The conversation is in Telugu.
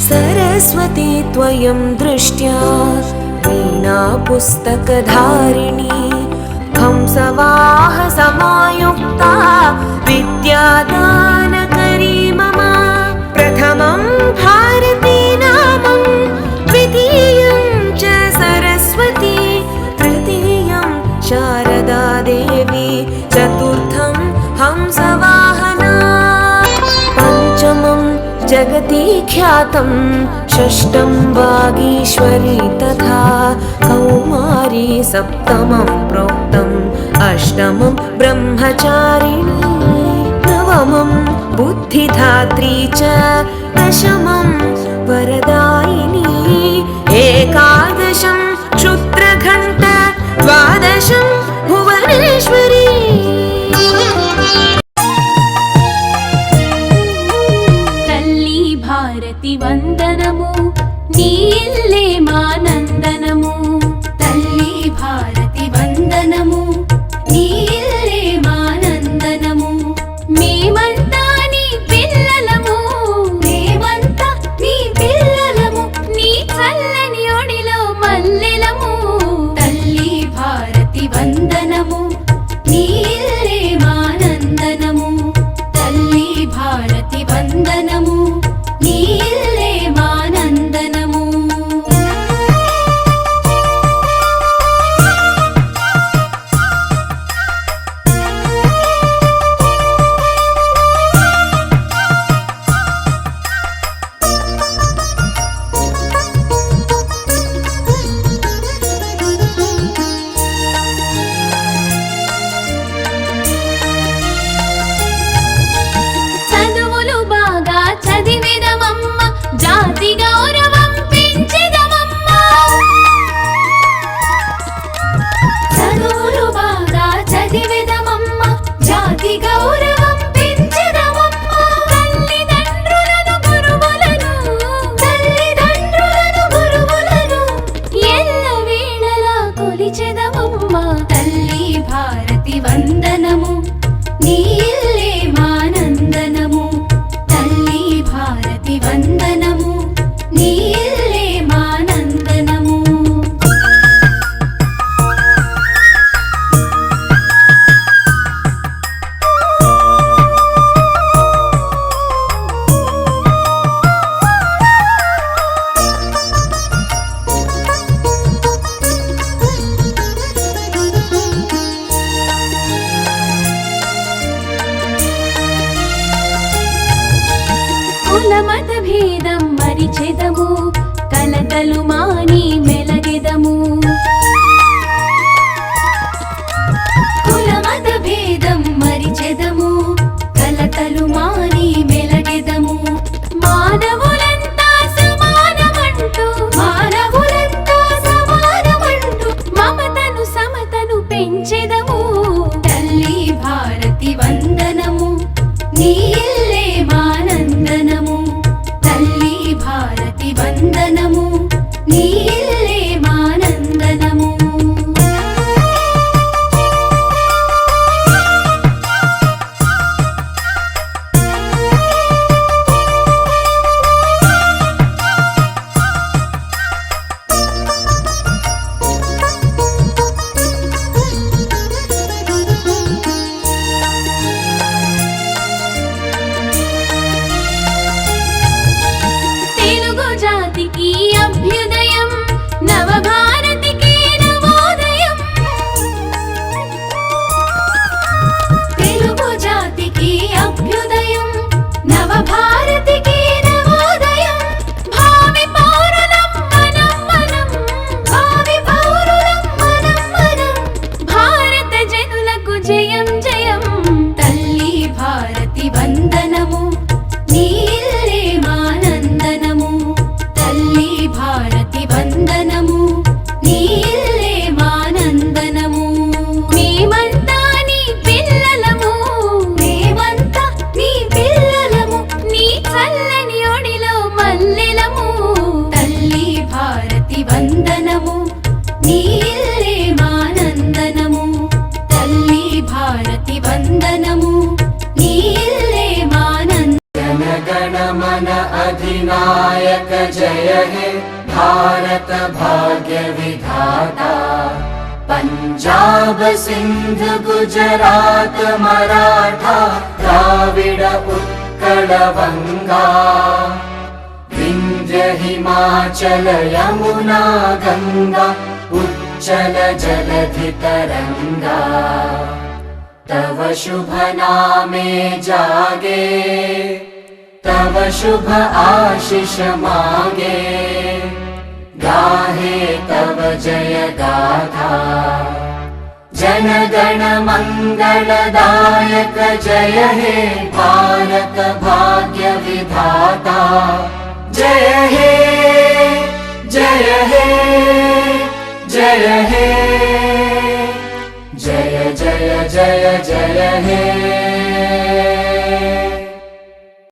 सरस्वती त्वयं दृष्ट्या वीणा पुस्तकधारिणी कंसवाहसमायुक्ता विद्यादानकरी मम प्रथमं भारती नामं द्वितीयं च सरस्वती तृतीयं शारदा देवी चतुर्थं हंसवाहना पंचमं जगति ख्यातं षष्ठं वागीश्वरी तथा कौमारी सप्तमं प्रोक्तम् अष्टमं ब्रह्मचारिणी नवमं बुद्धिधात्री च दशमं वरदायिनी एकादशं क्षुद्रघण्ट द्वादशं भुवनेश्वरी వందనము నీల్లే మానందనము తల్లి భారతి వందనము నీల్లే మానందనము మేమంతా నీ పిల్లలము మేమంతా నీ పిల్లలము నీ చల్లని ఒడిలో మల్లెలము తల్లి భారతి వందనము నీల్లే మానందనము తల్లి భారతి వందనము నీల్లే మానందనము చదువులు బాగా చదివేదమమ్మ జాతి గౌరవం పెంచెదమమ్మ చదువులు బాగా చదివేదమమ్మ జాతి గౌరవం పెంచెదమమ్మ తల్లిదండ్రులను గురువులను ఎల్లవేళలా కొలిచెదమమ్మ తల్లి భారతి వందనము నీల్లే మానందనము తల్లి భారతి వందనము నీల్లే మానందనము కులమత భేదం మరిచెదము కలతలు మాని మెలగెదము కులమత భేదం మరిచెదము కలతలు మాని మెలగెదము మానవులంతా సమానమంటూ మమతను సమతను పెంచెదము తల్లి భారతి వందనము నీల్లే మానందనము తల్లి భారతి వందనము నీల్లే మానందనము मन अधिनायक जय हे भारत भाग्य विधाता। पंजाब सिंध गुजरात मराठा द्राविड उत्कल बंगा। विंध्य हिमाचल यमुना गंगा उच्चल जलधि तरंगा। तव शुभ नामे जागे तव शुभ आशीष मागे। गाहे तव जय गाथा जन गण मंगलदायक जय हे भारत भाग्य विधाता। जय हे जय हे जय हे जय जय जय जय हे।